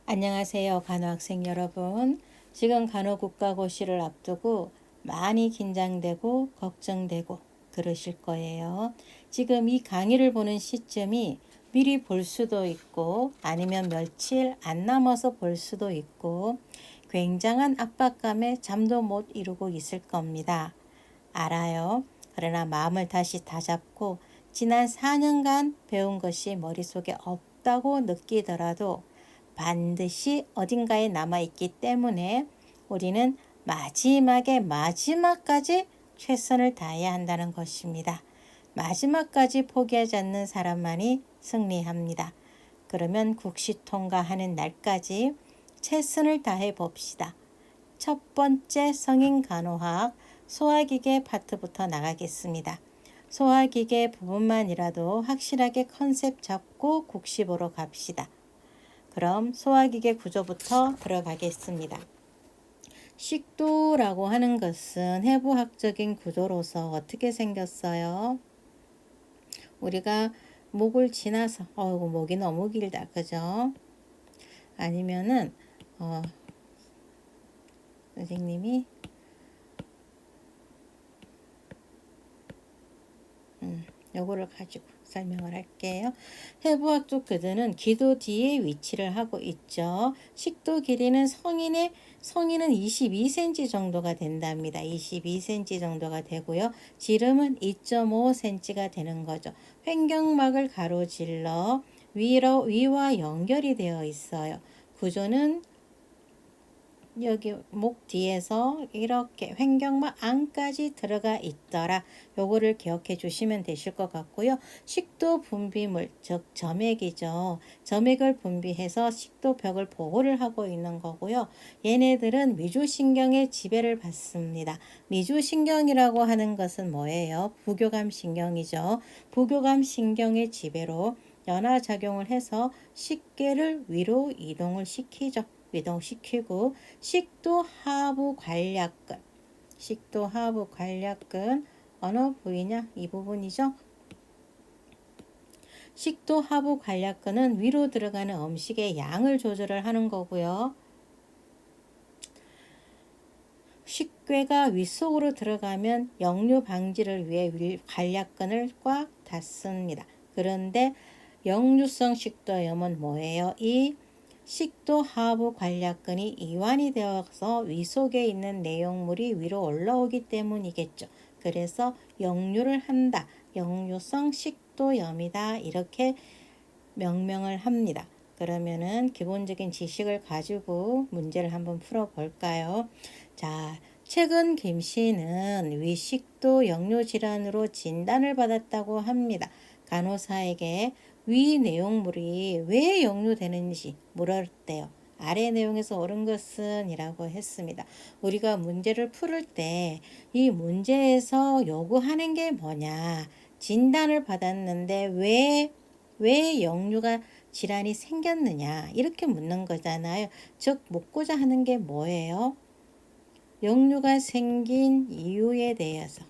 안녕하세요, 간호학생 여러분. 지금 간호국가고시를 앞두고 많이 긴장되고 걱정되고 그러실 거예요. 지금 이 강의를 보는 시점이 미리 볼 수도 있고 아니면 며칠 안 남아서 볼 수도 있고 굉장한 압박감에 잠도 못 이루고 있을 겁니다. 알아요. 그러나 마음을 다시 다잡고 지난 4년간 배운 것이 머릿속에 없다고 느끼더라도 반드시 어딘가에 남아있기 때문에 우리는 마지막에 마지막까지 최선을 다해야 한다는 것입니다. 마지막까지 포기하지 않는 사람만이 승리합니다. 그러면 국시 통과하는 날까지 최선을 다해 봅시다. 첫 번째 성인 간호학 소화기계 파트부터 나가겠습니다. 소화기계 부분만이라도 확실하게 컨셉 잡고 국시 보러 갑시다. 그럼 소화기계 구조부터 들어가겠습니다. 식도라고 하는 것은 해부학적인 구조로서 어떻게 생겼어요? 우리가 목을 지나서 목이 너무 길다, 그죠? 아니면은 선생님이 요거를 가지고 설명을 할게요. 해부학적 구조는 기도 뒤에 위치를 하고 있죠. 식도 길이는 성인은 22cm 정도가 된답니다. 22cm 정도가 되고요. 지름은 2.5cm가 되는 거죠. 횡격막을 가로질러 위와 연결이 되어 있어요. 구조는 여기 목 뒤에서 이렇게 횡격막 안까지 들어가 있더라. 요거를 기억해 주시면 되실 것 같고요. 식도 분비물, 즉 점액이죠. 점액을 분비해서 식도벽을 보호를 하고 있는 거고요. 얘네들은 미주신경의 지배를 받습니다. 미주신경이라고 하는 것은 뭐예요? 부교감신경이죠. 부교감신경의 지배로 연화작용을 해서 식계를 위로 이동을 시키죠. 이동시키고 식도 하부 관략근 어느 부위냐? 이 부분이죠. 식도 하부 관략근은 위로 들어가는 음식의 양을 조절을 하는 거고요. 식괴가 윗속으로 들어가면 역류 방지를 위해 관략근을 꽉 닫습니다. 그런데 역류성 식도염은 뭐예요? 이 식도 하부 관략근이 이완이 되어서 위속에 있는 내용물이 위로 올라오기 때문이겠죠. 그래서 역류를 한다. 역류성 식도염이다. 이렇게 명명을 합니다. 그러면은 기본적인 지식을 가지고 문제를 한번 풀어볼까요? 자, 최근 김 씨는 위식도 역류 질환으로 진단을 받았다고 합니다. 간호사에게 위 내용물이 왜 역류되는지 물었대요. 아래 내용에서 옳은 것은 이라고 했습니다. 우리가 문제를 풀을 때 이 문제에서 요구하는 게 뭐냐? 진단을 받았는데 왜 역류가 질환이 생겼느냐? 이렇게 묻는 거잖아요. 즉 묻고자 하는 게 뭐예요? 역류가 생긴 이유에 대해서.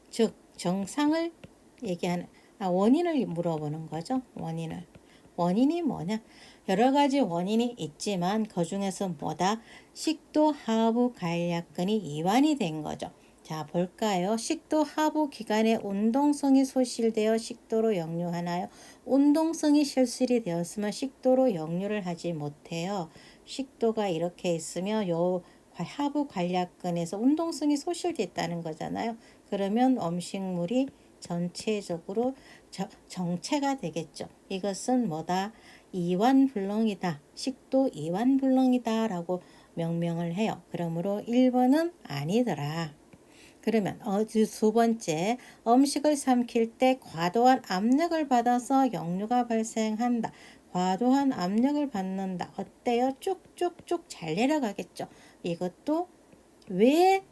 즉 정상을 얘기하는 원인을 물어보는 거죠. 원인이 뭐냐? 여러 가지 원인이 있지만 그 중에서 뭐다? 식도 하부 관략근이 이완이 된 거죠. 자, 볼까요? 식도 하부 기관에 운동성이 소실되어 식도로 역류하나요? 운동성이 실실이 되었으면 식도로 역류를 하지 못해요. 식도가 이렇게 있으면 요 하부 관략근에서 운동성이 소실됐다는 거잖아요. 그러면 음식물이 전체적으로 정체가 되겠죠. 이것은 뭐다? 이완불능이다. 식도 이완불능이다 라고 명명을 해요. 그러므로 1번은 아니더라. 그러면 두 번째, 음식을 삼킬 때 과도한 압력을 받아서 역류가 발생한다. 과도한 압력을 받는다. 어때요? 쭉쭉쭉 잘 내려가겠죠. 이것도 왜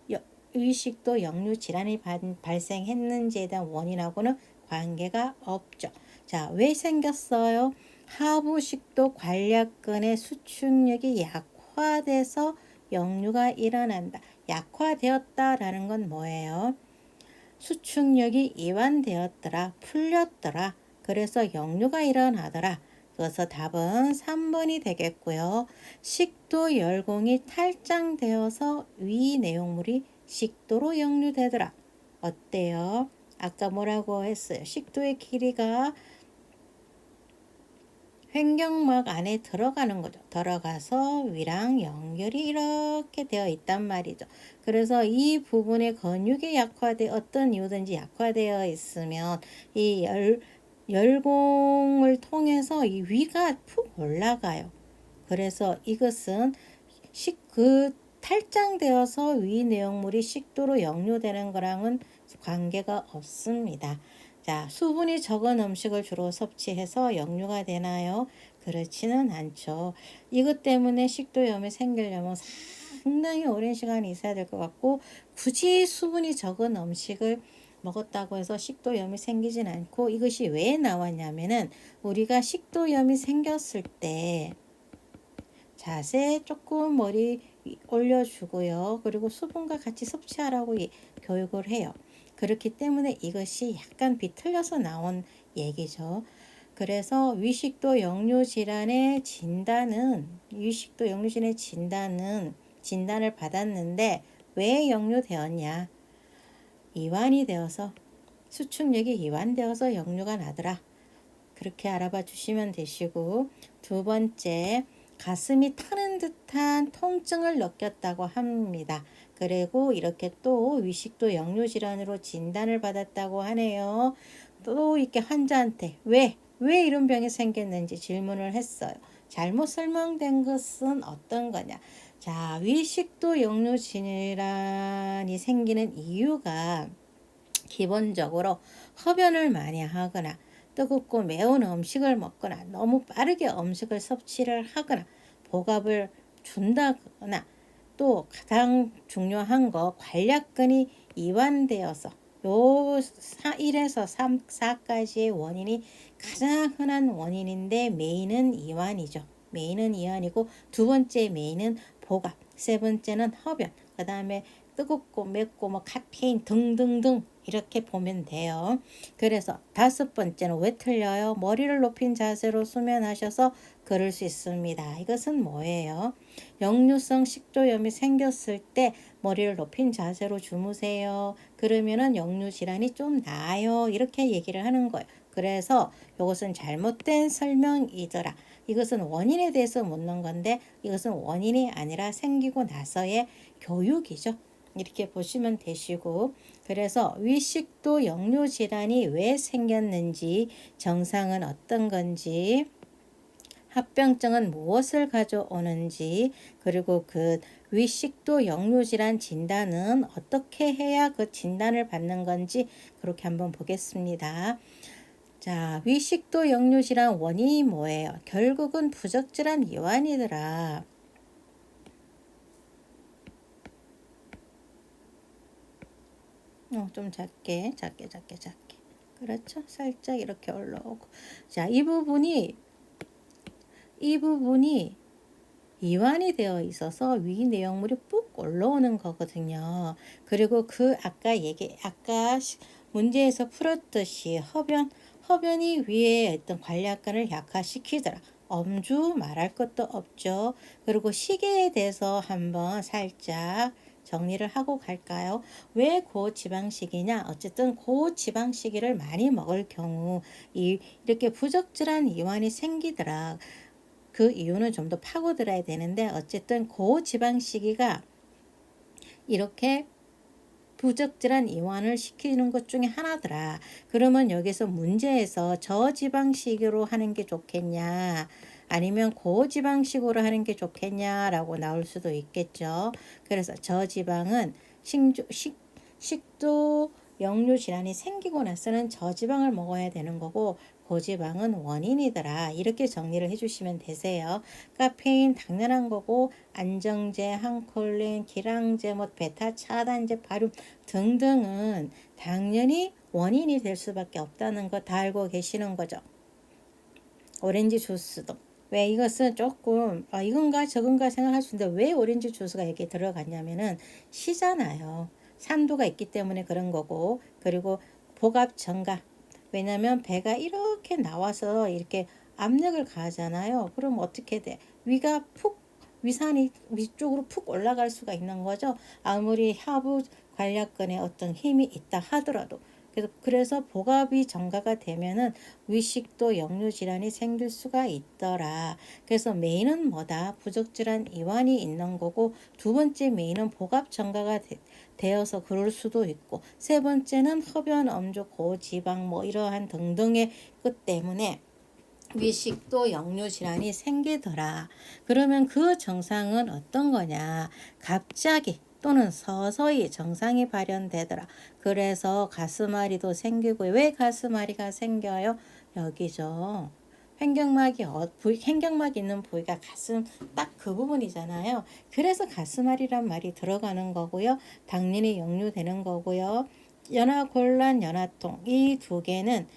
의식도 역류 질환이 발생했는지에 대한 원인하고는 관계가 없죠. 자, 왜 생겼어요? 하부식도 관략근의 수축력이 약화돼서 역류가 일어난다. 약화되었다라는 건 뭐예요? 수축력이 이완되었더라, 풀렸더라. 그래서 역류가 일어나더라. 그래서 답은 3번이 되겠고요. 식도 열공이 탈장되어서 위 내용물이 식도로 역류되더라. 어때요? 아까 뭐라고 했어요? 식도의 길이가 횡격막 안에 들어가는 거죠. 들어가서 위랑 연결이 이렇게 되어 있단 말이죠. 그래서 이 부분의 근육이 어떤 이유든지 약화되어 있으면 이 열공을 통해서 이 위가 푹 올라가요. 그래서 이것은 탈장되어서 위 내용물이 식도로 역류되는 거랑은 관계가 없습니다. 자, 수분이 적은 음식을 주로 섭취해서 역류가 되나요? 그렇지는 않죠. 이것 때문에 식도염이 생기려면 상당히 오랜 시간이 있어야 될 것 같고, 굳이 수분이 적은 음식을 먹었다고 해서 식도염이 생기진 않고, 이것이 왜 나왔냐면은 우리가 식도염이 생겼을 때 자세 조금 머리 올려주고요. 그리고 수분과 같이 섭취하라고 교육을 해요. 그렇기 때문에 이것이 약간 비틀려서 나온 얘기죠. 그래서 위식도 역류 질환의 진단을 받았는데 왜 역류되었냐? 이완이 되어서 수축력이 이완되어서 역류가 나더라. 그렇게 알아봐 주시면 되시고, 두 번째, 가슴이 타는 듯한 통증을 느꼈다고 합니다. 그리고 이렇게 또 위식도 역류 질환으로 진단을 받았다고 하네요. 또 이렇게 환자한테 왜 이런 병이 생겼는지 질문을 했어요. 잘못 설명된 것은 어떤 거냐? 자, 위식도 역류 질환이 생기는 이유가 기본적으로 흡연을 많이 하거나 뜨겁고 매운 음식을 먹거나 너무 빠르게 음식을 섭취를 하거나 복압을 준다거나 또 가장 중요한 거 관략근이 이완되어서 요 1에서 3, 4까지의 원인이 가장 흔한 원인인데 메인은 이완이죠. 메인은 이완이고 두 번째 메인은 복압, 세 번째는 흡연, 그 다음에 뜨겁고 맵고 뭐 카페인 등등등 이렇게 보면 돼요. 그래서 다섯 번째는 왜 틀려요? 머리를 높인 자세로 수면하셔서 그럴 수 있습니다. 이것은 뭐예요? 역류성 식도염이 생겼을 때 머리를 높인 자세로 주무세요. 그러면은 역류 질환이 좀 나아요. 이렇게 얘기를 하는 거예요. 그래서 이것은 잘못된 설명이더라. 이것은 원인에 대해서 묻는 건데 이것은 원인이 아니라 생기고 나서의 교육이죠. 이렇게 보시면 되시고, 그래서 위식도 역류 질환이 왜 생겼는지, 정상은 어떤 건지, 합병증은 무엇을 가져오는지, 그리고 그 위식도 역류 질환 진단은 어떻게 해야 그 진단을 받는 건지 그렇게 한번 보겠습니다. 자, 위식도 역류 질환 원인이 뭐예요? 결국은 부적절한 이완이더라. 좀 작게. 그렇죠? 살짝 이렇게 올라오고. 자, 이 부분이 이완이 되어 있어서 위 내용물이 ปุ๊ 올라오는 거거든요. 그리고 아까 문제에서 풀었듯이 흡연이 위에 어떤 관략근을 약화시키더라. 엄주 말할 것도 없죠. 그리고 시계에 대해서 한번 살짝 정리를 하고 갈까요? 왜 고지방식이냐? 어쨌든 고지방식을 많이 먹을 경우 이렇게 부적절한 이완이 생기더라. 그 이유는 좀 더 파고들어야 되는데 어쨌든 고지방식이가 이렇게 부적절한 이완을 시키는 것 중에 하나더라. 그러면 여기서 문제에서 저지방식으로 하는 게 좋겠냐? 아니면 고지방식으로 하는 게 좋겠냐라고 나올 수도 있겠죠. 그래서 저지방은 식도 역류 질환이 생기고 나서는 저지방을 먹어야 되는 거고 고지방은 원인이더라. 이렇게 정리를 해주시면 되세요. 카페인 당연한 거고 안정제, 항콜린, 기량제, 베타 차단제, 바륨 등등은 당연히 원인이 될 수밖에 없다는 거 다 알고 계시는 거죠. 오렌지 주스도 왜 이것은 조금 이건가 저건가 생각할 수 있는데 왜 오렌지 주스가 여기 들어갔냐면은 시잖아요. 산도가 있기 때문에 그런 거고, 그리고 복압 증가 왜냐면 배가 이렇게 나와서 이렇게 압력을 가하잖아요. 그럼 어떻게 돼? 위가 푹 위산이 위쪽으로 푹 올라갈 수가 있는 거죠. 아무리 하부 관략근에 어떤 힘이 있다 하더라도. 그래서 복압이 정가가 되면은 위식도 역류 질환이 생길 수가 있더라. 그래서 메인은 뭐다? 부적절한 이완이 있는 거고, 두 번째 메인은 복압 정가가 되어서 그럴 수도 있고, 세 번째는 흡연, 음주, 고지방 뭐 이러한 등등의 것 때문에 위식도 역류 질환이 생기더라. 그러면 그 증상은 어떤 거냐? 갑자기 또는 서서히 증상이 발현되더라. 그래서 가슴앓이도 생기고, 왜 가슴앓이가 생겨요? 여기죠. 횡격막 있는 부위가 가슴 딱 그 부분이잖아요. 그래서 가슴앓이란 말이 들어가는 거고요. 당연히 역류되는 거고요. 연하곤란, 연하통 이 두 개는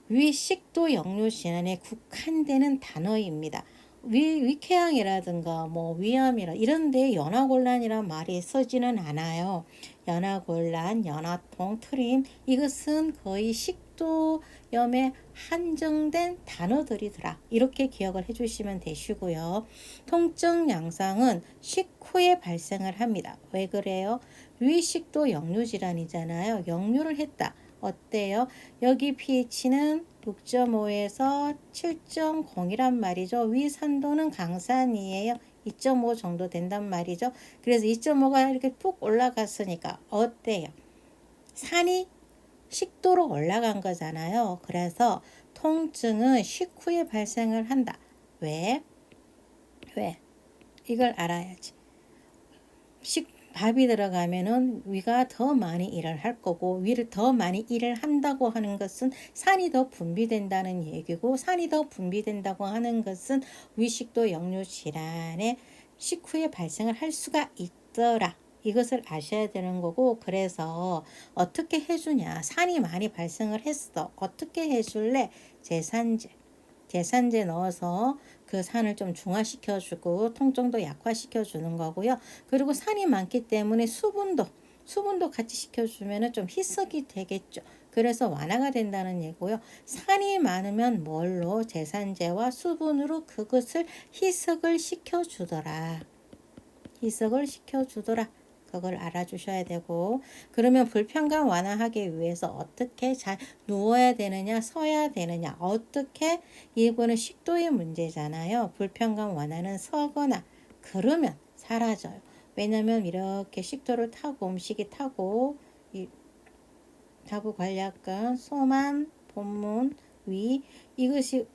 위식도 역류 질환에 국한되는 단어입니다. 위궤양이라든가 뭐 위암이라 이런데 연하곤란이란 말이 쓰지는 않아요. 연하곤란, 연하통, 트림 이것은 거의 식도염에 한정된 단어들이더라. 이렇게 기억을 해주시면 되시고요. 통증 양상은 식후에 발생을 합니다. 왜 그래요? 위식도 역류 질환이잖아요. 역류를 했다. 어때요? 여기 pH는 6.5에서 7.0이란 말이죠. 위 산도는 강산이에요. 2.5 정도 된단 말이죠. 그래서 2.5가 이렇게 푹 올라갔으니까 어때요? 산이 식도로 올라간 거잖아요. 그래서 통증은 식후에 발생을 한다. 왜? 이걸 알아야지. 밥이 들어가면은 위가 더 많이 일을 할 거고, 위를 더 많이 일을 한다고 하는 것은 산이 더 분비된다는 얘기고, 산이 더 분비된다고 하는 것은 위식도 역류 질환의 식후에 발생을 할 수가 있더라. 이것을 아셔야 되는 거고, 그래서 어떻게 해주냐? 산이 많이 발생을 했어. 어떻게 해줄래? 제산제 넣어서 그 산을 좀 중화시켜주고 통증도 약화시켜주는 거고요. 그리고 산이 많기 때문에 수분도 같이 시켜주면 좀 희석이 되겠죠. 그래서 완화가 된다는 얘기고요. 산이 많으면 뭘로? 제산제와 수분으로 그것을 희석을 시켜주더라. 그걸 알아주셔야 되고, 그러면 불편감 완화하기 위해서 어떻게 잘 누워야 되느냐, 서야 되느냐, 어떻게, 이거는 식도의 문제잖아요. 불편감 완화는 서거나 그러면 사라져요. 왜냐면 이렇게 식도를 타고 음식이 타고 이 다부 관략근, 소만, 본문, 위 이것이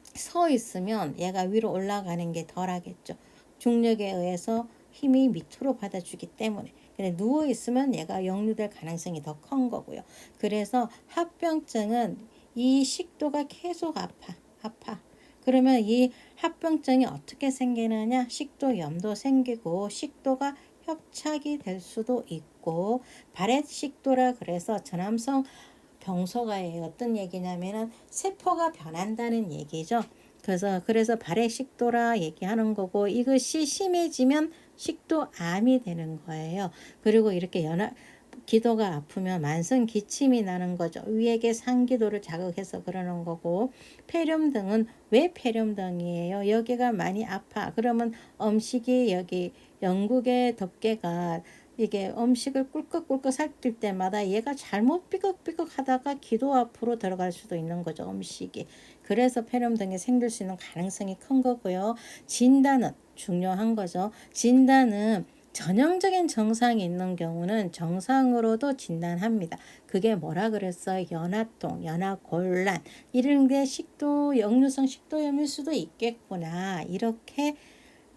서 있으면 얘가 위로 올라가는 게 덜하겠죠. 중력에 의해서 힘이 밑으로 받아주기 때문에. 근데 누워 있으면 얘가 역류될 가능성이 더 큰 거고요. 그래서 합병증은 이 식도가 계속 아파. 그러면 이 합병증이 어떻게 생기느냐? 식도염도 생기고 식도가 협착이 될 수도 있고, 발해식도라 그래서 전암성 병소가의 어떤 얘기냐면은 세포가 변한다는 얘기죠. 그래서 발해식도라 얘기하는 거고, 이것이 심해지면 식도암이 되는 거예요. 그리고 이렇게 기도가 아프면 만성 기침이 나는 거죠. 위액의 상기도를 자극해서 그러는 거고, 폐렴등은 왜 폐렴등이에요? 여기가 많이 아파. 그러면 음식이 여기 영국의 덮개가 이게 음식을 꿀꺽꿀꺽 살뜰 때마다 얘가 잘못 삐걱삐걱 하다가 기도 앞으로 들어갈 수도 있는 거죠. 음식이. 그래서 폐렴등이 생길 수 있는 가능성이 큰 거고요. 진단은 중요한 거죠. 진단은 전형적인 증상이 있는 경우는 정상으로도 진단합니다. 그게 뭐라 그랬어요? 연하통, 연하곤란 이런 게 역류성 식도염일 수도 있겠구나. 이렇게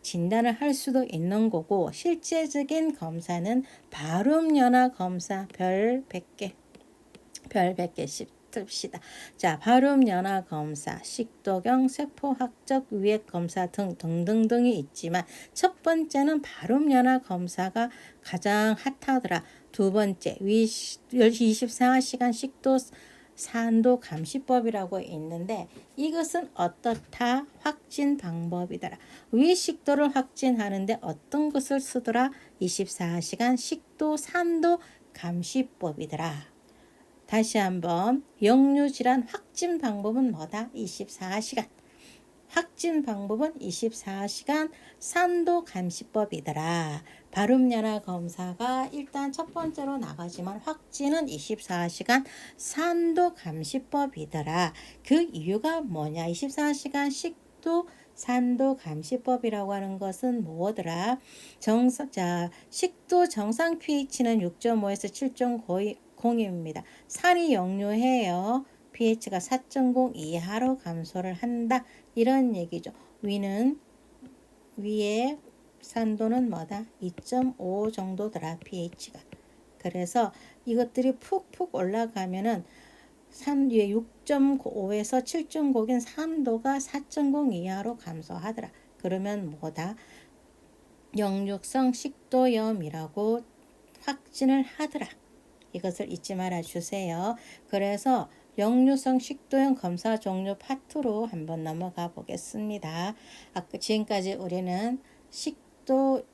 진단을 할 수도 있는 거고, 실제적인 검사는 발음연화 검사 별 100개씩 듭시다. 자, 발음연화 검사, 식도경, 세포학적 위액 검사 등등등이 있지만, 첫 번째는 발음연화 검사가 가장 핫하더라. 두 번째, 24시간 식도 산도 감시법이라고 있는데, 이것은 어떻다? 확진 방법이더라. 위식도를 확진하는데 어떤 것을 쓰더라? 24시간 식도 산도 감시법이더라. 다시 한번 역류질환 확진 방법은 뭐다? 24시간. 확진 방법은 24시간 산도 감시법이더라. 발음연화 검사가 일단 첫 번째로 나가지만 확진은 24시간 산도 감시법이더라. 그 이유가 뭐냐? 24시간 식도 산도 감시법이라고 하는 것은 뭐더라? 식도 정상 pH는 6.5에서 7.0입니다. 산이 역류해요. pH가 4.0 이하로 감소를 한다. 이런 얘기죠. 위에 산도는 뭐다? 2.5 정도더라. pH가. 그래서 이것들이 푹푹 올라가면은 산 위에 6.5에서 7.0인 산도가 4.0 이하로 감소하더라. 그러면 뭐다? 역류성 식도염이라고 확진을 하더라. 이것을 잊지 말아 주세요. 그래서 역류성 식도염 검사 종류 파트로 한번 넘어가 보겠습니다. 지금까지 우리는 식도성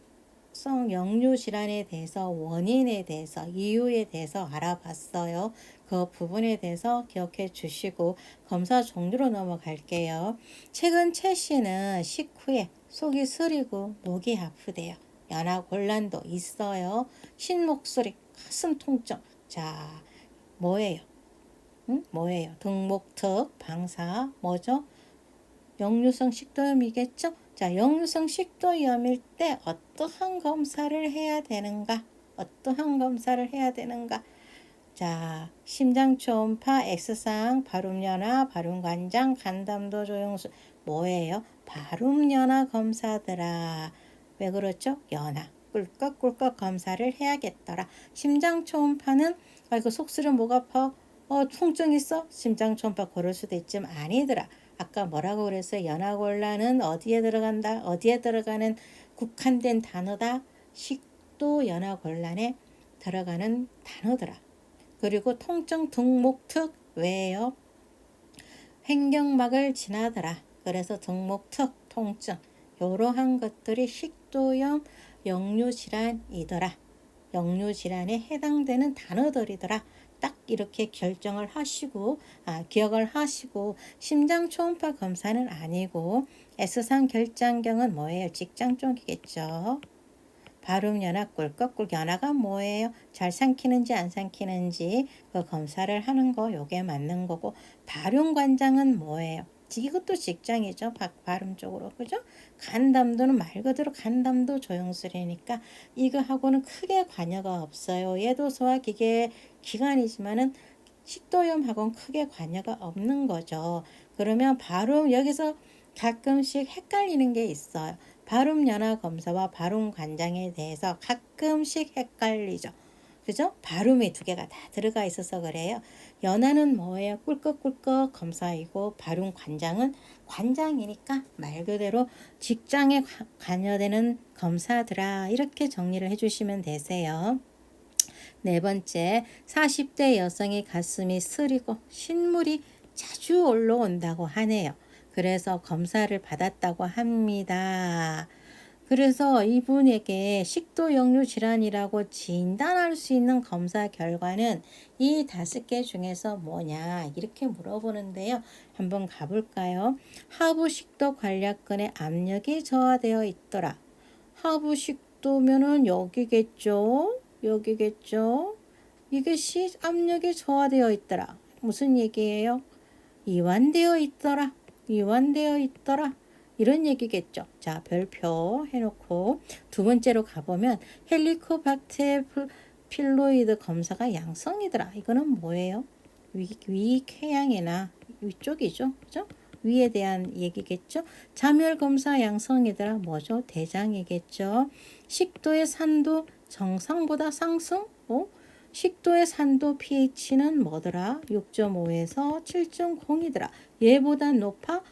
역류 질환에 대해서 원인에 대해서 이유에 대해서 알아봤어요. 그 부분에 대해서 기억해 주시고 검사 종류로 넘어갈게요. 최근 최 씨는 식후에 속이 쓰리고 목이 아프대요. 연하곤란도 있어요. 쉰 목소리, 가슴 통증. 자, 뭐예요? 뭐예요? 등목특, 방사, 뭐죠? 역류성 식도염이겠죠? 자, 역류성 식도염일 때 어떠한 검사를 해야 되는가? 어떠한 검사를 해야 되는가? 자, 심장 초음파, X상, 발음연화, 발음관장, 간담도 조영술. 뭐예요? 발음연화 검사더라. 왜 그렇죠? 연화. 꿀꺽꿀꺽 검사를 해야겠더라. 심장 초음파는 이거 속쓰려 목 아파? 통증 있어? 심장 초음파 고를 수도 있지만 아니더라. 아까 뭐라고 그랬어요? 연하곤란은 어디에 들어간다? 어디에 들어가는 국한된 단어다? 식도 연하곤란에 들어가는 단어더라. 그리고 통증 등목특 왜요? 횡격막을 지나더라. 그래서 등목특 통증 이러한 것들이 식도염 역류질환이더라. 역류질환에 해당되는 단어들이더라. 딱 이렇게 결정을 하시고 기억을 하시고 심장 초음파 검사는 아니고 S상 결장경은 뭐예요? 직장 쪽이겠죠. 발음 연화 꿀꺽꿀 연화가 뭐예요? 잘 삼키는지 안 삼키는지 그 검사를 하는 거 요게 맞는 거고 발음 관장은 뭐예요? 이것도 직장이죠. 발음 쪽으로 그죠? 간담도는 말 그대로 간담도 조영술이니까 이거하고는 크게 관여가 없어요. 얘도 소화기계 기관이지만은 식도염하고는 크게 관여가 없는 거죠. 그러면 발음 여기서 가끔씩 헷갈리는 게 있어요. 발음 연화 검사와 발음 관장에 대해서 가끔씩 헷갈리죠. 그죠? 발음이 두 개가 다 들어가 있어서 그래요. 연화는 뭐예요? 꿀꺽꿀꺽 검사이고 발음 관장은 관장이니까 말 그대로 직장에 관여되는 검사더라. 이렇게 정리를 해주시면 되세요. 네 번째, 40대 여성의 가슴이 쓰리고 신물이 자주 올라온다고 하네요. 그래서 검사를 받았다고 합니다. 그래서 이분에게 식도 역류 질환이라고 진단할 수 있는 검사 결과는 이 5개 중에서 뭐냐 이렇게 물어보는데요. 한번 가볼까요? 하부 식도 관략근의 압력이 저하되어 있더라. 하부 식도면은 여기겠죠. 여기겠죠. 이것이 압력이 저하되어 있더라. 무슨 얘기예요? 이완되어 있더라. 이완되어 있더라. 이런 얘기겠죠. 자, 별표 해놓고 두 번째로 가보면 헬리코박터 필로이드 검사가 양성이더라. 이거는 뭐예요? 위궤양이나 위쪽이죠. 그죠? 위에 대한 얘기겠죠. 잠열 검사 양성이더라. 뭐죠? 대장이겠죠. 식도의 산도 정상보다 상승? 식도의 산도 pH는 뭐더라? 6.5에서 7.0이더라. 얘보다 높아?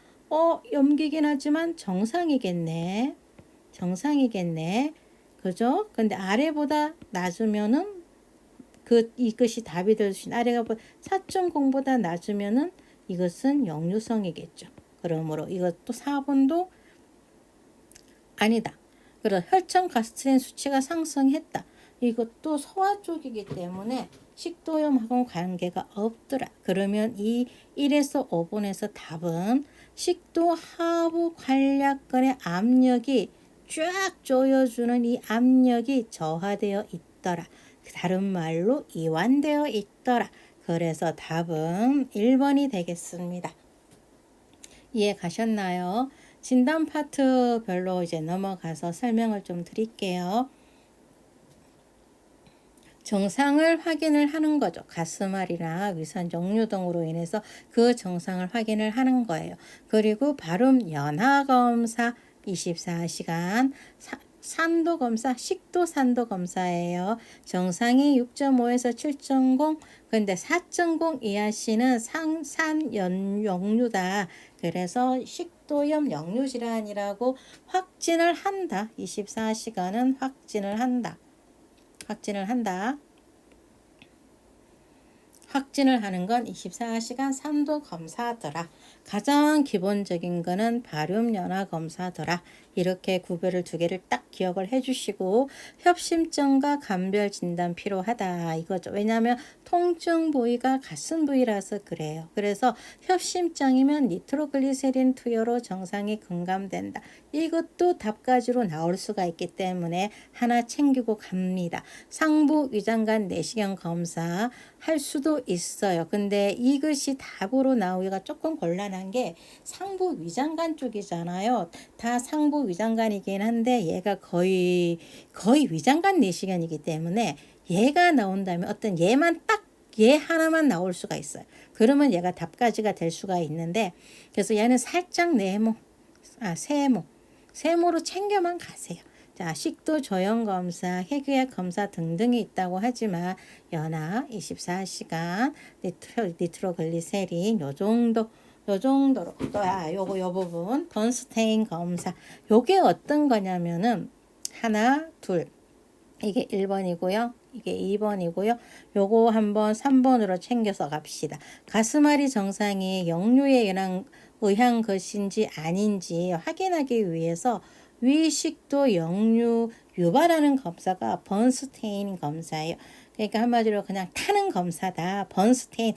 염기긴 하지만 정상이겠네. 정상이겠네. 그죠? 근데 아래보다 낮으면은 이것이 답이 될 수 있는 아래가 4.0보다 낮으면은 이것은 역류성이겠죠. 그러므로 이것도 4번도 아니다. 그래서 혈청 가스트린 수치가 상승했다. 이것도 소화 쪽이기 때문에 식도염하고는 관계가 없더라. 그러면 이 1에서 5번에서 답은 식도 하부 관략근의 압력이 쫙 조여주는 이 압력이 저하되어 있더라. 다른 말로 이완되어 있더라. 그래서 답은 1번이 되겠습니다. 이해 가셨나요? 진단 파트별로 이제 넘어가서 설명을 좀 드릴게요. 정상을 확인을 하는 거죠. 가스말이나 위산 역류 등으로 인해서 그 정상을 확인을 하는 거예요. 그리고 발음 연하 검사 24시간, 산도 검사, 식도 산도 검사예요. 정상이 6.5에서 7.0, 근데 4.0 이하시는 산 역류다. 그래서 식도염 역류 질환이라고 확진을 한다. 24시간은 확진을 한다. 확진을 하는 건 24시간 산도 검사더라. 가장 기본적인 거는 발음 연화 검사더라. 이렇게 구별을 두 개를 딱 기억을 해주시고 협심증과 감별 진단 필요하다 이거죠. 왜냐하면 통증 부위가 가슴 부위라서 그래요. 그래서 협심증이면 니트로글리세린 투여로 정상이 금감된다. 이것도 답가지로 나올 수가 있기 때문에 하나 챙기고 갑니다. 상부 위장관 내시경 검사 할 수도 있어요. 근데 이것이 답으로 나오기가 조금 곤란한 게 상부 위장관 쪽이잖아요. 다 상부 위장관이긴 한데 얘가 거의 위장관 내시경이기 때문에 얘가 나온다면 어떤 얘만 딱 얘 하나만 나올 수가 있어요. 그러면 얘가 답가지가 될 수가 있는데 그래서 얘는 살짝 세모로 챙겨만 가세요. 자, 식도 조형 검사, 혈액 검사 등등이 있다고 하지만 연하 24시간, 니트로글리세린 요 정도로 요 부분 번스테인 검사. 요게 어떤 거냐면은 하나, 둘. 이게 1번이고요. 이게 2번이고요. 요거 한번 3번으로 챙겨서 갑시다. 가스말이 정상이 역류에 의한 것인지 아닌지 확인하기 위해서 위식도 역류 유발하는 검사가 번스테인 검사예요. 그러니까 한마디로 그냥 타는 검사다. 번스테인,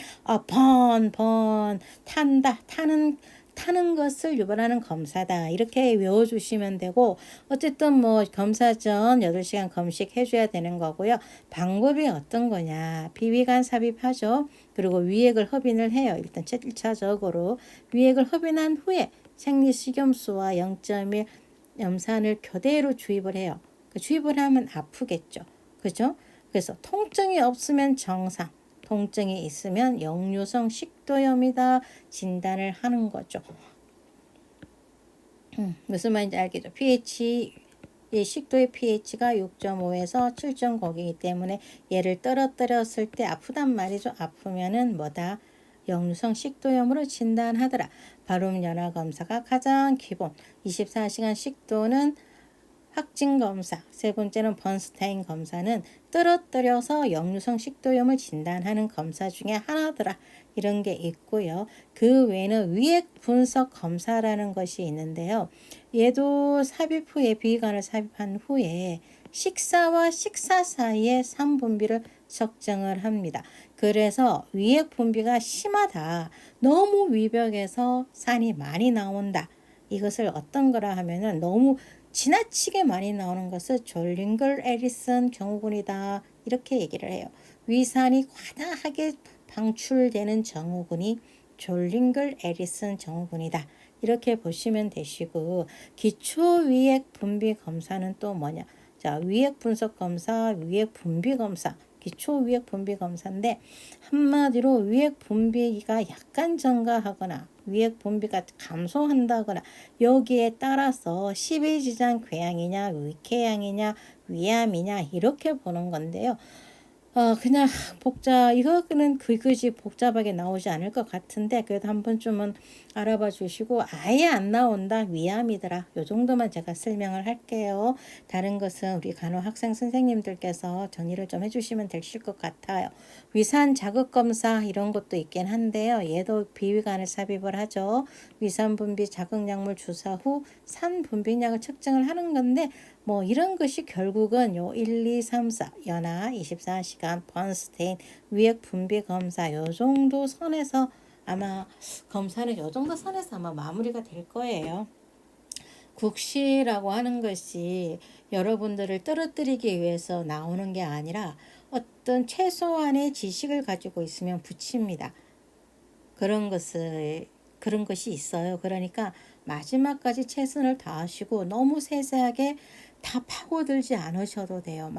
타는 것을 유발하는 검사다. 이렇게 외워주시면 되고 어쨌든 뭐 검사 전 8시간 검식해줘야 되는 거고요. 방법이 어떤 거냐. 비위관 삽입하죠. 그리고 위액을 흡인을 해요. 일단 1차적으로 위액을 흡인한 후에 생리식염수와 0.1 염산을 교대로 주입을 해요. 주입을 하면 아프겠죠. 그죠? 그래서 통증이 없으면 정상, 통증이 있으면 역류성 식도염이다 진단을 하는 거죠. 무슨 말인지 알겠죠? 이 식도의 pH가 6.5에서 7.0이기 때문에 얘를 떨어뜨렸을 때 아프단 말이죠. 아프면은 뭐다? 역류성 식도염으로 진단하더라. 발음 연화 검사가 가장 기본. 24시간 식도는 확진 검사, 세 번째는 번스타인 검사는 떨어뜨려서 역류성 식도염을 진단하는 검사 중에 하나더라. 이런 게 있고요. 그 외에는 위액 분석 검사라는 것이 있는데요. 얘도 삽입 후에 비위관을 삽입한 후에 식사와 식사 사이에 산 분비를 측정을 합니다. 그래서 위액 분비가 심하다. 너무 위벽에서 산이 많이 나온다. 이것을 어떤 거라 하면은 너무 지나치게 많이 나오는 것을 졸링글 에리슨 증후군이다. 이렇게 얘기를 해요. 위산이 과다하게 방출되는 증후군이 졸링글 에리슨 증후군이다. 이렇게 보시면 되시고 기초 위액 분비 검사는 또 뭐냐? 자, 위액 분석 검사, 위액 분비 검사. 기초 위액 분비 검사인데 한마디로 위액 분비가 약간 증가하거나 위액 분비가 감소한다거나 여기에 따라서 십이지장 궤양이냐 위궤양이냐 위암이냐 이렇게 보는 건데요. 그냥 이거는 그지 복잡하게 나오지 않을 것 같은데 그래도 한 번쯤은 알아봐 주시고 아예 안 나온다 위암이더라 요 정도만 제가 설명을 할게요. 다른 것은 우리 간호 학생 선생님들께서 정리를 좀 해주시면 되실 것 같아요. 위산 자극 검사 이런 것도 있긴 한데요. 얘도 비위관을 삽입을 하죠. 위산 분비 자극약물 주사 후 산 분비량을 측정을 하는 건데 뭐 이런 것이 결국은 요 1, 2, 3, 4 연하 24시간 번스테인 위액 분비 검사 요 정도 선에서 아마 검사는 요 정도 선에서 아마 마무리가 될 거예요. 국시라고 하는 것이 여러분들을 떨어뜨리기 위해서 나오는 게 아니라 어떤 최소한의 지식을 가지고 있으면 붙입니다. 그런 것이 있어요. 그러니까 마지막까지 최선을 다하시고 너무 세세하게 다 파고들지 않으셔도 돼요.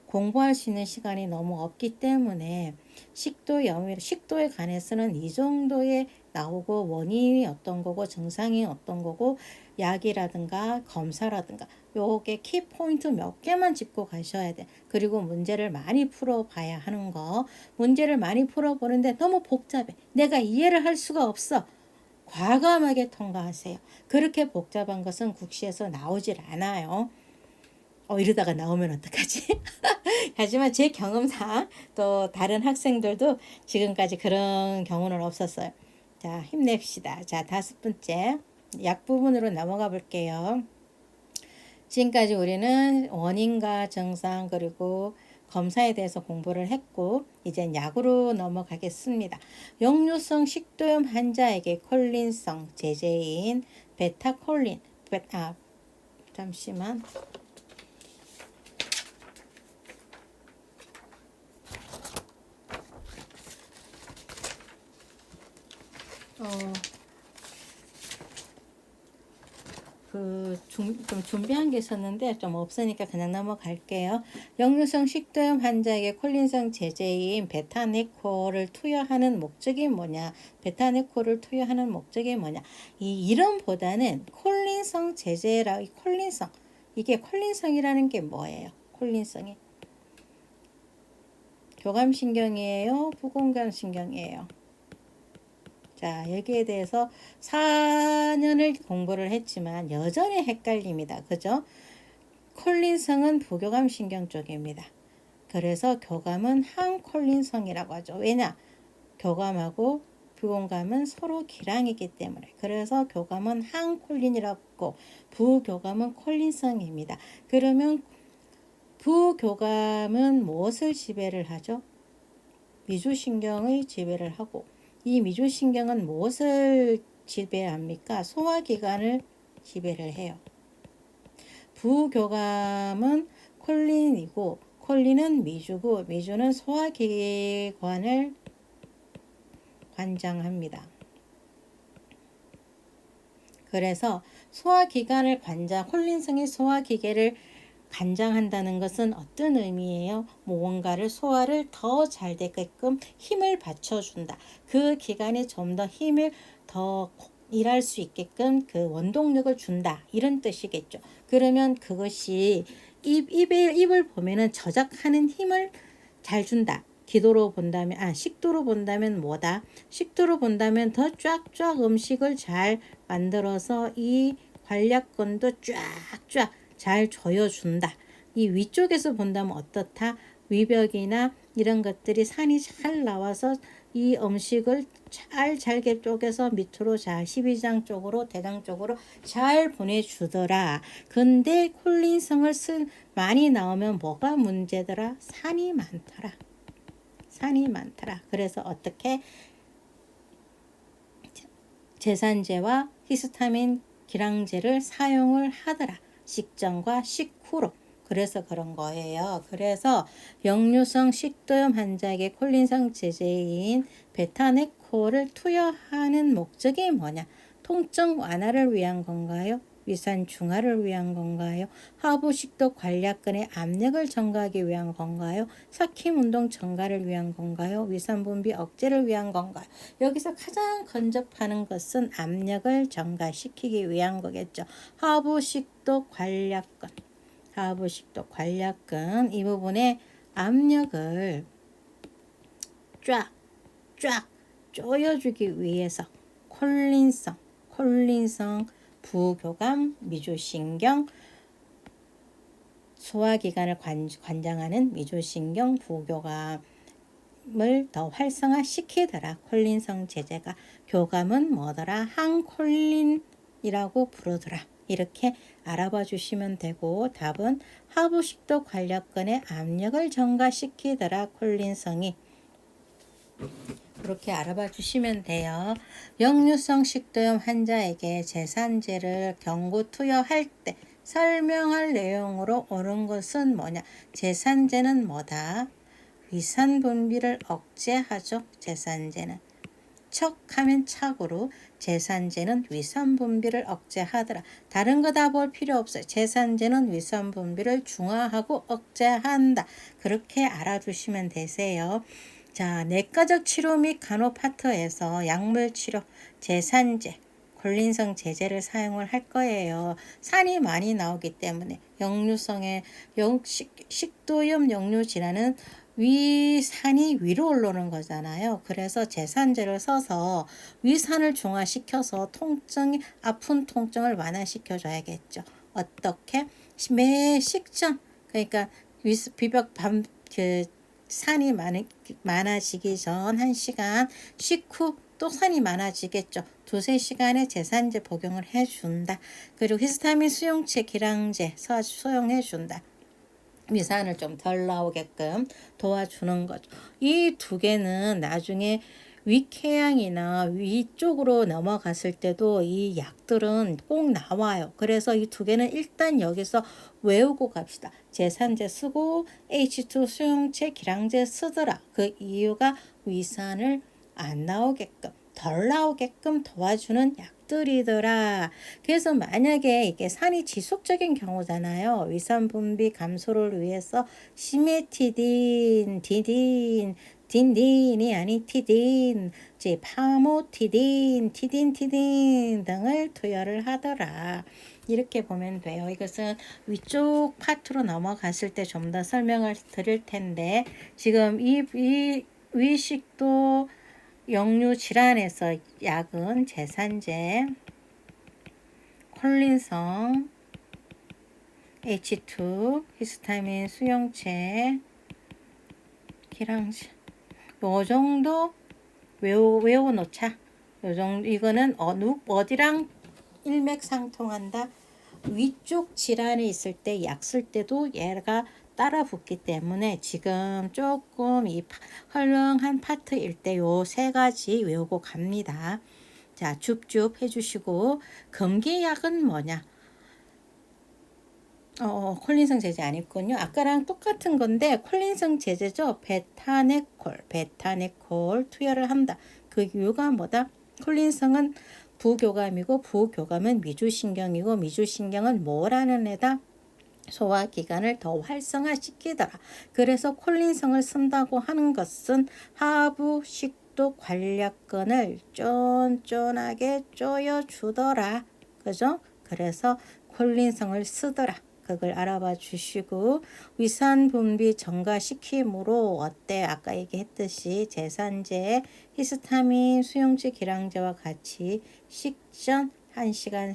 공부할 수 있는 시간이 너무 없기 때문에 식도에 관해서는 이 정도에 나오고 원인이 어떤 거고 증상이 어떤 거고 약이라든가 검사라든가 요게 키포인트 몇 개만 짚고 가셔야 돼. 그리고 문제를 많이 풀어봐야 하는 거. 문제를 많이 풀어보는데 너무 복잡해. 내가 이해를 할 수가 없어. 과감하게 통과하세요. 그렇게 복잡한 것은 국시에서 나오질 않아요. 이러다가 나오면 어떡하지? 하지만 제 경험상 또 다른 학생들도 지금까지 그런 경우는 없었어요. 자, 힘냅시다. 자, 5번째 약 부분으로 넘어가 볼게요. 지금까지 우리는 원인과 증상 그리고 검사에 대해서 공부를 했고 이제 약으로 넘어가겠습니다. 역류성 식도염 환자에게 콜린성 제제인 베타콜린 잠시만 좀 준비한 게 있었는데 좀 없으니까 그냥 넘어갈게요. 역류성 식도염 환자에게 콜린성 제제인 베타네코를 투여하는 목적이 뭐냐? 베타네코를 투여하는 목적이 뭐냐? 이 이름보다는 콜린성 제제라 콜린성 이게 콜린성이라는 게 뭐예요? 콜린성이 교감신경이에요? 부공감신경이에요? 자, 여기에 대해서 4년을 공부를 했지만 여전히 헷갈립니다. 그죠? 콜린성은 부교감 신경 쪽입니다. 그래서 교감은 항콜린성이라고 하죠. 왜냐? 교감하고 부공감은 서로 기량이기 때문에. 그래서 교감은 항콜린이라고 부교감은 콜린성입니다. 그러면 부교감은 무엇을 지배를 하죠? 미주신경의 지배를 하고 이 미주신경은 무엇을 지배합니까? 소화기관을 지배를 해요. 부교감은 콜린이고 콜린은 미주고 미주는 소화기관을 관장합니다. 그래서 소화기관을 콜린성이 소화기계를 관장한다는 것은 어떤 의미예요? 무언가를 소화를 더 잘 되게끔 힘을 받쳐준다. 그 기관에 좀 더 힘을 더 일할 수 있게끔 그 원동력을 준다. 이런 뜻이겠죠. 그러면 그것이 입을 보면은 저작하는 힘을 잘 준다. 식도로 본다면 뭐다? 식도로 본다면 더 쫙쫙 음식을 잘 만들어서 이 관략근도 쫙쫙 잘 조여준다. 이 위쪽에서 본다면 어떻다? 위벽이나 이런 것들이 산이 잘 나와서 이 음식을 잘게 쪼개서 밑으로 잘 12장 쪽으로 대장 쪽으로 잘 보내주더라. 근데 콜린성을 많이 나오면 뭐가 문제더라? 산이 많더라. 그래서 어떻게 제산제와 히스타민 기량제를 사용을 하더라. 식전과 식후로. 그래서 그런 거예요. 그래서 역류성 식도염 환자에게 콜린성 제제인 베타네코를 투여하는 목적이 뭐냐? 통증 완화를 위한 건가요? 위산 중화를 위한 건가요? 하부식도 관략근의 압력을 증가하기 위한 건가요? 삭힘 운동 증가를 위한 건가요? 위산 분비 억제를 위한 건가요? 여기서 가장 근접하는 것은 압력을 증가시키기 위한 거겠죠. 하부식도 관략근 이 부분에 압력을 쫙 조여주기 위해서 콜린성 부교감 미주신경 소화기관을 관장하는 미주신경 부교감을 더 활성화시키더라. 콜린성 제제가 교감은 뭐더라? 항콜린이라고 부르더라. 이렇게 알아봐 주시면 되고, 답은 하부식도 관략근의 압력을 증가시키더라 콜린성이. 그렇게 알아봐 주시면 돼요. 역류성 식도염 환자에게 제산제를 경구 투여할 때 설명할 내용으로 옳은 것은 뭐냐? 제산제는 뭐다? 위산 분비를 억제하죠. 제산제는. 척하면 착으로 제산제는 위산 분비를 억제하더라. 다른 거 다 볼 필요 없어요. 제산제는 위산 분비를 중화하고 억제한다. 그렇게 알아두시면 되세요. 자, 내과적 치료 및 간호파트에서 약물 치료, 제산제, 콜린성 제제를 사용을 할 거예요. 산이 많이 나오기 때문에 역류성의 식도염 역류 질환은 위산이 위로 올라오는 거잖아요. 그래서 제산제를 써서 위산을 중화시켜서 아픈 통증을 완화시켜 줘야겠죠. 어떻게? 매 식전, 그러니까 비벽 산이 많아지기 전 1시간, 식후 또 산이 많아지겠죠. 2-3시간에 제산제 복용을 해준다. 그리고 히스타민 수용체 기량제 소용해 준다. 위산을 좀 덜 나오게끔 도와주는 거죠. 이 두 개는 나중에 위궤양이나 위쪽으로 넘어갔을 때도 이 약들은 꼭 나와요. 그래서 이 두 개는 일단 여기서 외우고 갑시다. 제산제 쓰고 H2 수용체 기량제 쓰더라. 그 이유가 위산을 안 나오게끔, 덜 나오게끔 도와주는 약들이더라. 그래서 만약에 이게 산이 지속적인 경우잖아요. 위산 분비 감소를 위해서 시메티딘, 딘딘이 아닌 티딘, 파모티딘, 티딘 등을 투여를 하더라. 이렇게 보면 돼요. 이것은 위쪽 파트로 넘어갔을 때 좀 더 설명을 드릴 텐데, 지금 이 위식도 역류 질환에서 약은 제산제, 콜린성, H2, 히스타민 수용체, 기량제, 요 정도 외워놓자. 요 정도, 이거는 어디랑 일맥상통한다. 위쪽 질환이 있을 때 약 쓸 때도 얘가 따라 붙기 때문에 지금 조금 이 헐렁한 파트일 때 요 3가지 외우고 갑니다. 자, 줍줍 해주시고, 금기약은 뭐냐? 콜린성 제제 아니군요. 아까랑 똑같은 건데 콜린성 제제죠. 베타네콜 투여를 한다. 그 이유가 뭐다? 콜린성은 부교감이고 부교감은 미주신경이고 미주신경은 뭐라는 애다? 소화기관을 더 활성화시키더라. 그래서 콜린성을 쓴다고 하는 것은 하부 식도 관략근을 쫀쫀하게 조여주더라. 그죠? 그래서 콜린성을 쓰더라. 그걸 알아봐 주시고, 위산 분비 증가시킴으로 어때? 아까 얘기했듯이 제산제, 히스타민 수용체 기량제와 같이 식전 1시간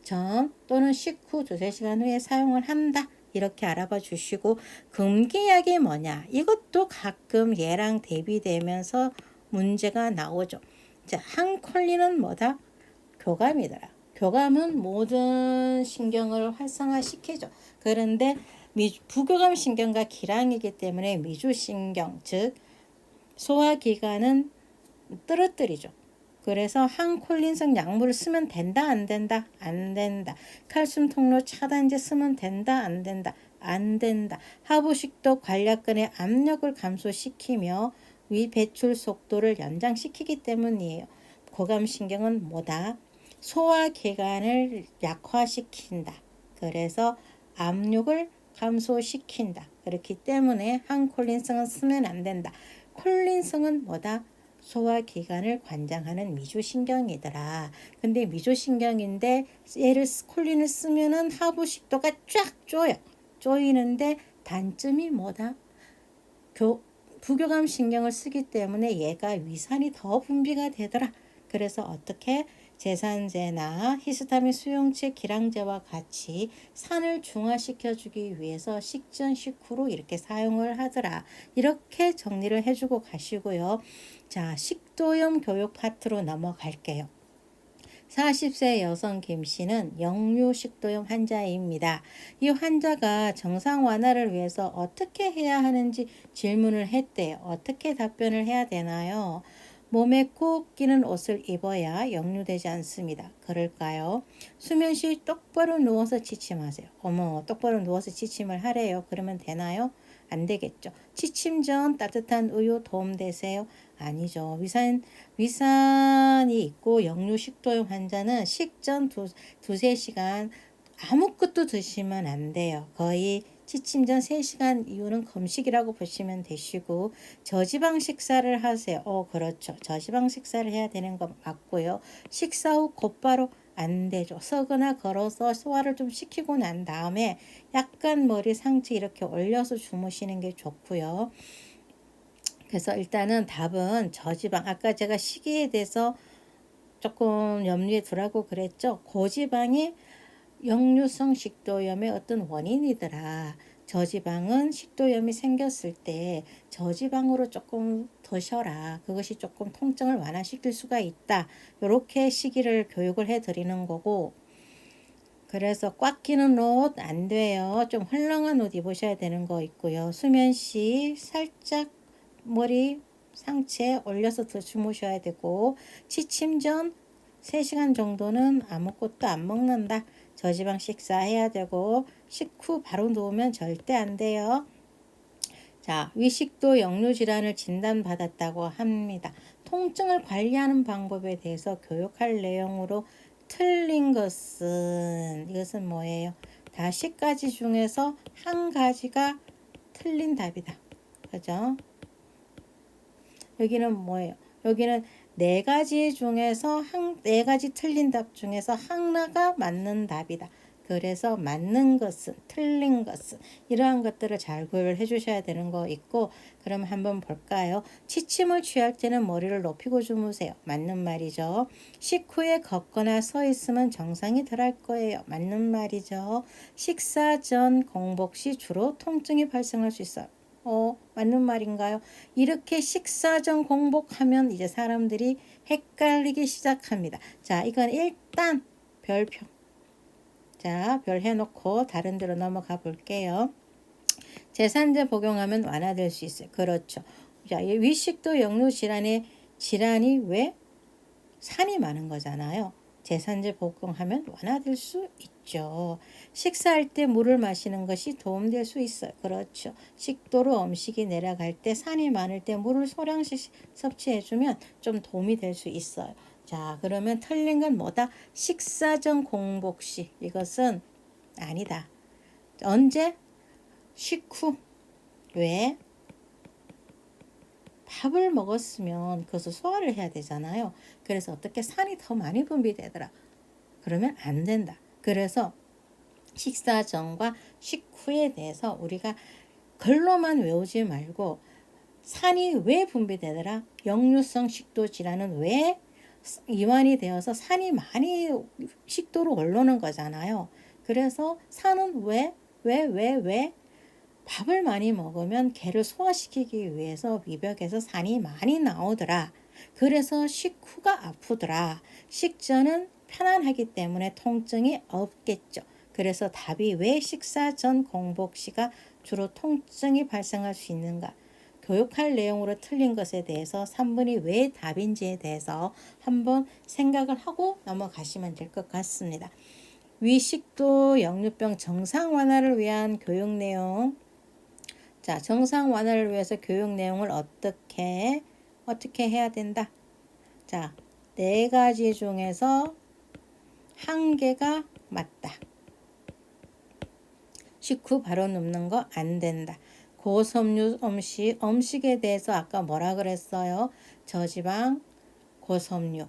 전 또는 식후 2-3시간 후에 사용을 한다. 이렇게 알아봐 주시고, 금기약이 뭐냐? 이것도 가끔 얘랑 대비되면서 문제가 나오죠. 자, 항콜린은 뭐다? 교감이더라. 교감은 모든 신경을 활성화시키죠. 그런데 부교감 신경과 기량이기 때문에 미주신경, 즉 소화기관은 떨어뜨리죠. 그래서 항콜린성 약물을 쓰면 된다, 안 된다? 안 된다. 칼슘 통로 차단제 쓰면 된다, 안 된다? 안 된다. 하부식도 관략근의 압력을 감소시키며 위 배출 속도를 연장시키기 때문이에요. 고감신경은 뭐다? 소화기관을 약화시킨다. 그래서 압력을 감소시킨다. 그렇기 때문에 항콜린성은 쓰면 안 된다. 콜린성은 뭐다? 소화기관을 관장하는 미주신경이더라. 근데 미주신경인데 얘를 콜린을 쓰면은 하부식도가 쫙 조여. 조이는데 단점이 뭐다? 부교감 신경을 쓰기 때문에 얘가 위산이 더 분비가 되더라. 그래서 어떻게 제산제나 히스타민 수용체 기량제와 같이 산을 중화시켜주기 위해서 식전 식후로 이렇게 사용을 하더라. 이렇게 정리를 해주고 가시고요. 자, 식도염 교육 파트로 넘어갈게요. 40세 여성 김씨는 역류식도염 환자입니다. 이 환자가 정상 완화를 위해서 어떻게 해야 하는지 질문을 했대요. 어떻게 답변을 해야 되나요? 몸에 꼭 끼는 옷을 입어야 역류되지 않습니다. 그럴까요? 수면 시 똑바로 누워서 취침하세요. 어머, 똑바로 누워서 취침을 하래요. 그러면 되나요? 안 되겠죠. 취침 전 따뜻한 우유 도움되세요? 아니죠. 위산이 있고 역류식도염 환자는 식전 두세 시간 아무것도 드시면 안 돼요. 거의 취침 전 3시간 이후는 금식이라고 보시면 되시고, 저지방 식사를 하세요. 그렇죠. 저지방 식사를 해야 되는 거 맞고요. 식사 후 곧바로 안 되죠. 서거나 걸어서 소화를 좀 시키고 난 다음에 약간 머리 상체 이렇게 올려서 주무시는 게 좋고요. 그래서 일단은 답은 저지방, 아까 제가 시기에 대해서 조금 염두에 두라고 그랬죠. 고지방이 역류성 식도염의 어떤 원인이더라. 저지방은 식도염이 생겼을 때 저지방으로 조금 드셔라. 그것이 조금 통증을 완화시킬 수가 있다. 이렇게 시기를 교육을 해드리는 거고, 그래서 꽉 끼는 옷 안 돼요. 좀 헐렁한 옷 입으셔야 되는 거 있고요. 수면 시 살짝 머리 상체 올려서 더 주무셔야 되고, 취침 전 3시간 정도는 아무것도 안 먹는다. 저지방 식사해야 되고, 식후 바로 누우면 절대 안 돼요. 자, 위식도 역류질환을 진단받았다고 합니다. 통증을 관리하는 방법에 대해서 교육할 내용으로 틀린 것은, 이것은 뭐예요? 다 10가지 중에서 한 가지가 틀린 답이다. 그죠? 여기는 뭐예요? 여기는 4가지 중에서 네 가지 틀린 답 중에서 하나가 맞는 답이다. 그래서 맞는 것은, 틀린 것은, 이러한 것들을 잘 구별을 해주셔야 되는 거 있고, 그럼 한번 볼까요? 취침을 취할 때는 머리를 높이고 주무세요. 맞는 말이죠. 식후에 걷거나 서 있으면 정상이 덜할 거예요. 맞는 말이죠. 식사 전 공복 시 주로 통증이 발생할 수 있어요. 맞는 말인가요? 이렇게 식사 전 공복하면 이제 사람들이 헷갈리기 시작합니다. 자, 이건 일단 별표. 자, 별 해놓고 다른 데로 넘어가 볼게요. 제산제 복용하면 완화될 수 있어요. 그렇죠. 자, 이 위식도 역류 질환이 왜? 산이 많은 거잖아요. 제산제 복용하면 완화될 수 있죠. 식사할 때 물을 마시는 것이 도움될 수 있어요. 그렇죠. 식도로 음식이 내려갈 때 산이 많을 때 물을 소량씩 섭취해주면 좀 도움이 될 수 있어요. 자, 그러면 틀린 건 뭐다? 식사 전 공복 시. 이것은 아니다. 언제? 식후. 왜? 밥을 먹었으면 그것을 소화를 해야 되잖아요. 그래서 어떻게 산이 더 많이 분비되더라. 그러면 안 된다. 그래서 식사 전과 식후에 대해서 우리가 글로만 외우지 말고 산이 왜 분비되더라? 역류성 식도 질환은 왜 이완이 되어서 산이 많이 식도로 올라오는 거잖아요. 그래서 산은 왜? 밥을 많이 먹으면 개를 소화시키기 위해서 위벽에서 산이 많이 나오더라. 그래서 식후가 아프더라. 식전은 편안하기 때문에 통증이 없겠죠. 그래서 답이 왜 식사 전 공복 시가 주로 통증이 발생할 수 있는가? 교육할 내용으로 틀린 것에 대해서 3번이 왜 답인지에 대해서 한번 생각을 하고 넘어가시면 될 것 같습니다. 위식도 역류병 정상 완화를 위한 교육 내용. 자, 정상 완화를 위해서 교육 내용을 어떻게 해야 된다. 자, 4가지 중에서 한 개가 맞다. 식후 바로 눕는 거 안 된다. 고섬유 음식에 대해서 아까 뭐라 그랬어요? 저지방, 고섬유.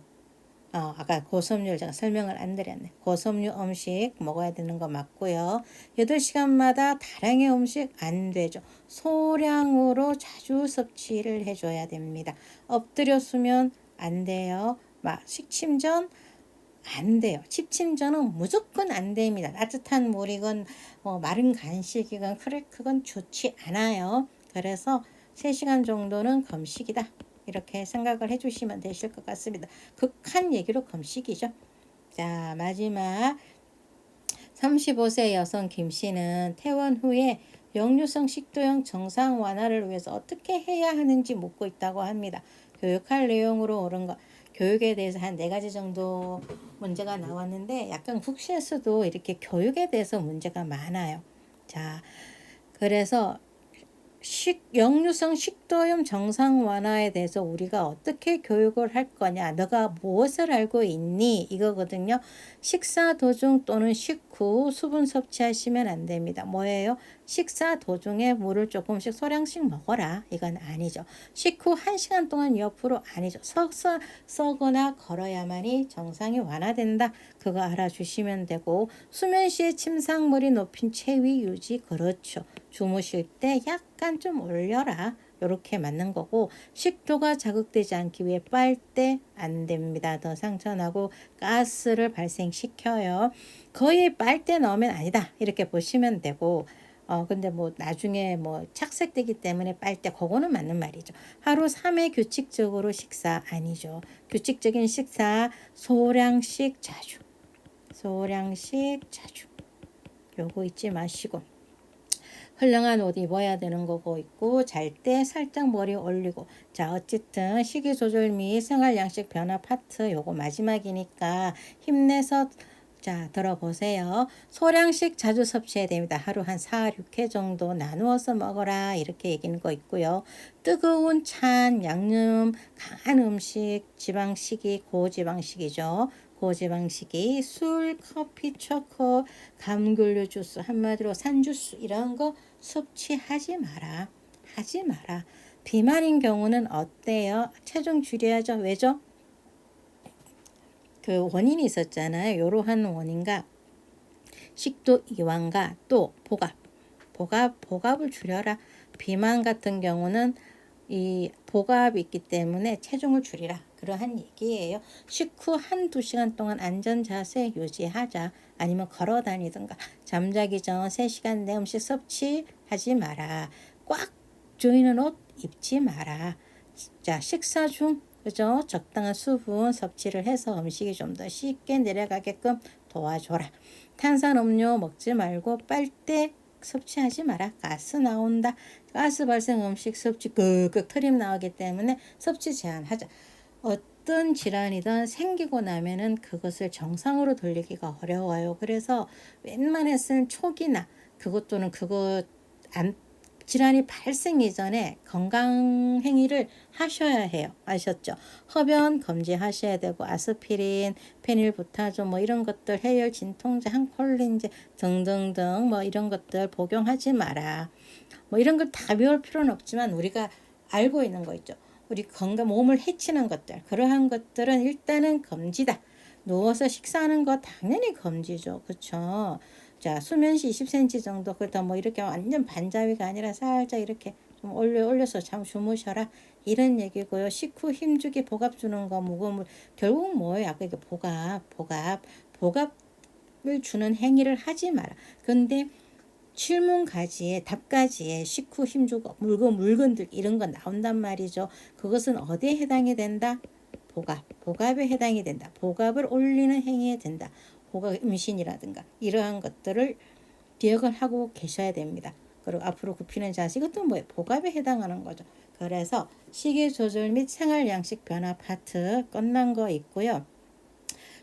아까 고섬유를 제가 설명을 안 드렸네. 고섬유 음식 먹어야 되는 거 맞고요. 8시간마다 다량의 음식 안 되죠. 소량으로 자주 섭취를 해줘야 됩니다. 엎드려 수면 안 돼요. 식침 전 안 돼요. 취침 전은 무조건 안 됩니다. 따뜻한 물이건 마른 간식이건 그건 좋지 않아요. 그래서 3시간 정도는 금식이다. 이렇게 생각을 해주시면 되실 것 같습니다. 극한 얘기로 금식이죠. 자, 마지막 35세 여성 김 씨는 퇴원 후에 역류성 식도염 정상 완화를 위해서 어떻게 해야 하는지 묻고 있다고 합니다. 교육할 내용으로 옳은 것. 교육에 대해서 한 4가지 정도 문제가 나왔는데 약간 국시에서도 이렇게 교육에 대해서 문제가 많아요. 자, 그래서 역류성 식도염 정상 완화에 대해서 우리가 어떻게 교육을 할 거냐, 너가 무엇을 알고 있니? 이거거든요. 식사 도중 또는 식후 수분 섭취하시면 안 됩니다. 뭐예요? 식사 도중에 물을 조금씩 소량씩 먹어라. 이건 아니죠. 식후 1시간 동안 옆으로 아니죠. 서서 서거나 걸어야만이 정상이 완화된다. 그거 알아주시면 되고, 수면 시에 침상머리 높인 체위 유지, 그렇죠. 주무실 때 약간 좀 올려라. 이렇게 맞는 거고, 식도가 자극되지 않기 위해 빨대 안 됩니다. 더 상처나고 가스를 발생시켜요. 거의 빨대 넣으면 아니다. 이렇게 보시면 되고, 근데 뭐 나중에 뭐 착색되기 때문에 빨대, 그거는 맞는 말이죠. 하루 3회 규칙적으로 식사 아니죠. 규칙적인 식사, 소량씩 자주. 소량씩 자주. 요거 잊지 마시고. 헐렁한 옷 입어야 되는 거고 있고, 잘 때 살짝 머리 올리고. 자, 어쨌든 식이 조절 및 생활 양식 변화 파트 요거 마지막이니까 힘내서 자, 들어보세요. 소량씩 자주 섭취해야 됩니다. 하루 한 4, 6회 정도 나누어서 먹어라. 이렇게 얘기는 거 있고요. 뜨거운 찬, 양념, 강한 음식, 지방식이 고지방식이죠. 고지방식이 술, 커피, 초코, 감귤류 주스, 한마디로 산주스 이런 거 섭취하지 마라. 하지 마라. 비만인 경우는 어때요? 체중 줄여야죠. 왜죠? 그 원인이 있었잖아요. 이러한 원인과 식도 이완과 또 복압을 줄여라. 비만 같은 경우는 이 복압이 있기 때문에 체중을 줄이라. 그러한 얘기예요. 식후 1~2시간 동안 안전 자세 유지하자. 아니면 걸어 다니든가. 잠자기 전 3시간 내 음식 섭취하지 마라. 꽉 조이는 옷 입지 마라. 자, 식사 중 그죠? 적당한 수분 섭취를 해서 음식이 좀 더 쉽게 내려가게끔 도와줘라. 탄산음료 먹지 말고 빨대 섭취하지 마라. 가스 나온다. 가스 발생 음식 섭취 끄끄 트림 나오기 때문에 섭취 제한하자. 어떤 질환이든 생기고 나면은 그것을 정상으로 돌리기가 어려워요. 그래서 웬만해서는 초기나 그것 또는 그것 안 질환이 발생 이전에 건강 행위를 하셔야 해요. 아셨죠? 흡연 금지하셔야 되고, 아스피린, 페닐부타조 뭐 이런 것들, 해열 진통제, 항콜린제 등등등 뭐 이런 것들 복용하지 마라. 뭐 이런 걸 다 배울 필요는 없지만 우리가 알고 있는 거 있죠. 우리 건강 몸을 해치는 것들, 그러한 것들은 일단은 금지다. 누워서 식사하는 거 당연히 금지죠. 그렇죠? 자, 수면시 20cm 정도, 그렇다 뭐 이렇게 완전 반자위가 아니라 살짝 이렇게 좀 올려서 잠 주무셔라. 이런 얘기고요. 식후 힘주기, 복압 주는 거, 무거움을 결국 뭐예요? 아까 이게 복압을 주는 행위를 하지 마라. 근데 칠문가지에 답가지에 식후 힘주고 물건들 이런 거 나온단 말이죠. 그것은 어디에 해당이 된다? 복압에 해당이 된다. 복압을 올리는 행위에 된다. 복압 임신이라든가 이러한 것들을 기억을 하고 계셔야 됩니다. 그리고 앞으로 굽히는 자세, 이것도 뭐예요? 복압에 해당하는 거죠. 그래서 식이 조절 및 생활 양식 변화 파트 끝난 거 있고요.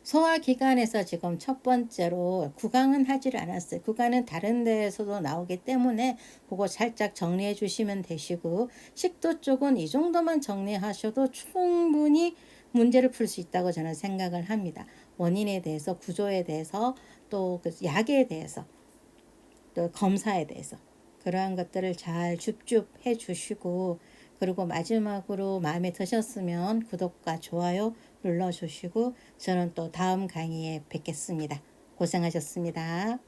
소화기관에서 지금 첫 번째로 구강은 하지를 않았어요. 구강은 다른 데에서도 나오기 때문에 그거 살짝 정리해 주시면 되시고, 식도 쪽은 이 정도만 정리하셔도 충분히 문제를 풀 수 있다고 저는 생각을 합니다. 원인에 대해서, 구조에 대해서, 또 그 약에 대해서, 또 검사에 대해서 그러한 것들을 잘 줍줍 해 주시고, 그리고 마지막으로 마음에 드셨으면 구독과 좋아요 눌러주시고, 저는 또 다음 강의에 뵙겠습니다. 고생하셨습니다.